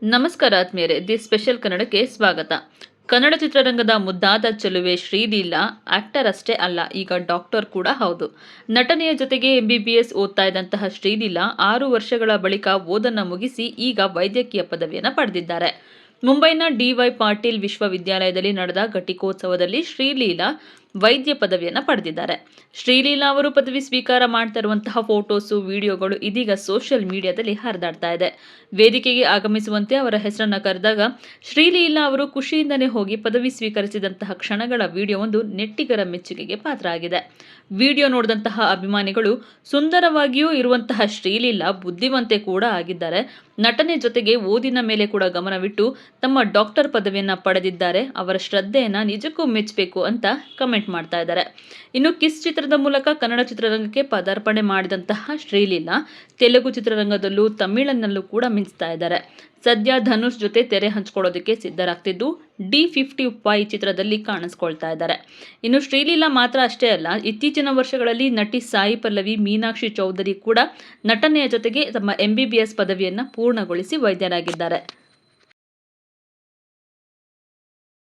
ನಮಸ್ಕಾರ ಆತ್ಮೀಯರೇ, the special ಕನ್ನಡಕ್ಕೆ ಸ್ವಾಗತ. ಕನ್ನಡ ಚಿತ್ರರಂಗದ ಮುದ್ದಾದ ಚೆಲುವೆ ಶ್ರೀಲೀಲಾ ಆಕ್ಟರ್ ಅಷ್ಟೇ ಅಲ್ಲ, ಈಗ ಡಾಕ್ಟರ್ ಕೂಡ ಹೌದು. ನಟನೆಯ ಜೊತೆಗೆ MBBS ಓದ್ತಾ ಇದ್ದಂತಹ ಶ್ರೀಲೀಲಾ 6 ವರ್ಷಗಳ ಬಳಿಕ ಓದನ್ನು ಮುಗಿಸಿ ಈಗ ವೈದ್ಯಕೀಯ ಪದವಿಯನ್ನು ಪಡೆದಿದ್ದಾರೆ. ಮುಂಬೈನ DY ಪಾಟೀಲ್ ವಿಶ್ವವಿದ್ಯಾಲಯದಲ್ಲಿ ನಡೆದ ಘಟಿಕೋತ್ಸವದಲ್ಲಿ ಶ್ರೀಲೀಲಾ ವೈದ್ಯ ಪದವಿಯನ್ನು ಪಡೆದಿದ್ದಾರೆ. ಶ್ರೀಲೀಲಾ ಅವರು ಪದವಿ ಸ್ವೀಕಾರ ಮಾಡ್ತಾ ಇರುವಂತಹ ಫೋಟೋಸು, ವಿಡಿಯೋಗಳು ಇದೀಗ ಸೋಷಿಯಲ್ ಮೀಡಿಯಾದಲ್ಲಿ ಹರಿದಾಡ್ತಾ ಇದೆ. ವೇದಿಕೆಗೆ ಆಗಮಿಸುವಂತೆ ಅವರ ಹೆಸರನ್ನು ಕರೆದಾಗ ಶ್ರೀಲೀಲಾ ಅವರು ಖುಷಿಯಿಂದನೇ ಹೋಗಿ ಪದವಿ ಸ್ವೀಕರಿಸಿದಂತಹ ಕ್ಷಣಗಳ ವಿಡಿಯೋವೊಂದು ನೆಟ್ಟಿಗರ ಮೆಚ್ಚುಗೆಗೆ ಪಾತ್ರ ಆಗಿದೆ. ವಿಡಿಯೋ ನೋಡಿದಂತಹ ಅಭಿಮಾನಿಗಳು ಸುಂದರವಾಗಿಯೂ ಇರುವಂತಹ ಶ್ರೀಲೀಲಾ ಬುದ್ಧಿವಂತೆ ಕೂಡ ಆಗಿದ್ದಾರೆ, ನಟನೆ ಜೊತೆಗೆ ಓದಿನ ಮೇಲೆ ಕೂಡ ಗಮನವಿಟ್ಟು ತಮ್ಮ ಡಾಕ್ಟರ್ ಪದವಿಯನ್ನು ಪಡೆದಿದ್ದಾರೆ, ಅವರ ಶ್ರದ್ಧೆಯನ್ನು ನಿಜಕ್ಕೂ ಮೆಚ್ಚಬೇಕು ಅಂತ ಕಮೆಂಟ್ ಮಾಡ್ತಾ ಇದ್ದಾರೆ. ಇನ್ನು ಕಿಸ್ ಚಿತ್ರದ ಮೂಲಕ ಕನ್ನಡ ಚಿತ್ರರಂಗಕ್ಕೆ ಪದಾರ್ಪಣೆ ಮಾಡಿದಂತಹ ಶ್ರೀಲೀಲಾ ತೆಲುಗು ಚಿತ್ರರಂಗದಲ್ಲೂ ತಮಿಳಿನಲ್ಲೂ ಕೂಡ ಮಿಂಚ್ತಾ ಇದ್ದಾರೆ. ಸದ್ಯ ಧನುಷ್ ಜೊತೆ ತೆರೆ ಹಂಚಿಕೊಳ್ಳೋದಕ್ಕೆ ಸಿದ್ಧರಾಗ್ತಿದ್ದು D55 ಚಿತ್ರದಲ್ಲಿ ಕಾಣಿಸ್ಕೊಳ್ತಾ ಇದ್ದಾರೆ. ಇನ್ನು ಶ್ರೀಲೀಲಾ ಮಾತ್ರ ಅಷ್ಟೇ ಅಲ್ಲ, ಇತ್ತೀಚಿನ ವರ್ಷಗಳಲ್ಲಿ ನಟಿ ಸಾಯಿ ಪಲ್ಲವಿ, ಮೀನಾಕ್ಷಿ ಚೌಧರಿ ಕೂಡ ನಟನೆಯ ಜೊತೆಗೆ ತಮ್ಮ MBBS ಪದವಿಯನ್ನು ಪೂರ್ಣಗೊಳಿಸಿ ವೈದ್ಯರಾಗಿದ್ದಾರೆ.